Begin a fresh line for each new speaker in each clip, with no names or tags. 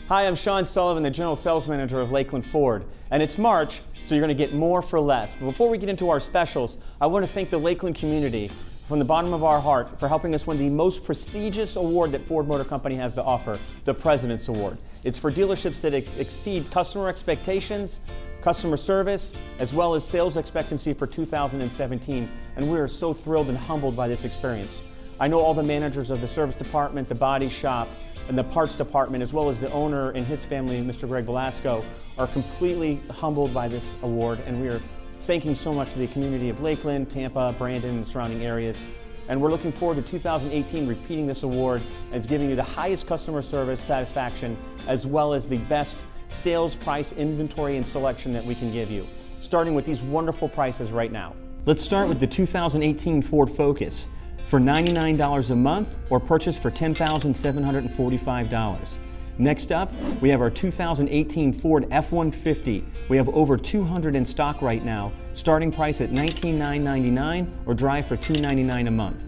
Hi, I'm Sean Sullivan, the General Sales Manager of Lakeland Ford. And it's March, so you're going to get more for less. But before we get into our specials, I want to thank the Lakeland community from the bottom of our heart for helping us win the most prestigious award that Ford Motor Company has to offer, the President's Award. It's for dealerships that exceed customer expectations, customer service, as well as sales expectancy for 2017. And we are so thrilled and humbled by this experience. I know all the managers of the service department, the body shop, and the parts department, as well as the owner and his family, Mr. Greg Velasco, are completely humbled by this award, and we are thanking so much to the community of Lakeland, Tampa, Brandon, and the surrounding areas. And we're looking forward to 2018 repeating this award, and it's giving you the highest customer service satisfaction, as well as the best sales price, inventory, and selection that we can give you, starting with these wonderful prices right now. Let's start with the 2018 Ford Focus for $99 a month, or purchase for $10,745. Next up, we have our 2018 Ford F-150. We have over 200 in stock right now, starting price at $19,999 or drive for $299 a month.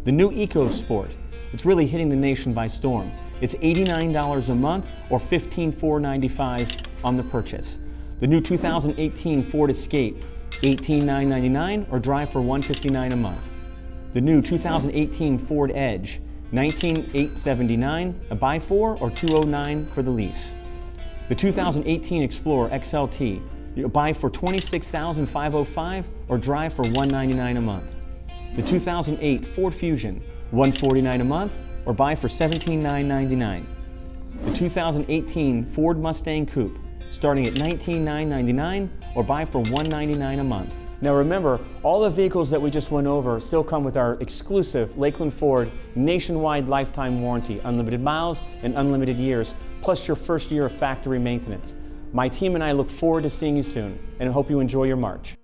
The new EcoSport, it's really hitting the nation by storm. It's $89 a month or $15,495 on the purchase. The new 2018 Ford Escape, $18,999 or drive for $159 a month. The new 2018 Ford Edge, $19,879, a buy for or $209 for the lease. The 2018 Explorer XLT, you buy for $26,505 or drive for $199 a month. The 2008 Ford Fusion, $149 a month or buy for $17,999. The 2018 Ford Mustang Coupe, starting at $19,999 or buy for $199 a month. Now remember, all the vehicles that we just went over still come with our exclusive Lakeland Ford nationwide lifetime warranty, unlimited miles and unlimited years, plus your first year of factory maintenance. My team and I look forward to seeing you soon, and I hope you enjoy your March.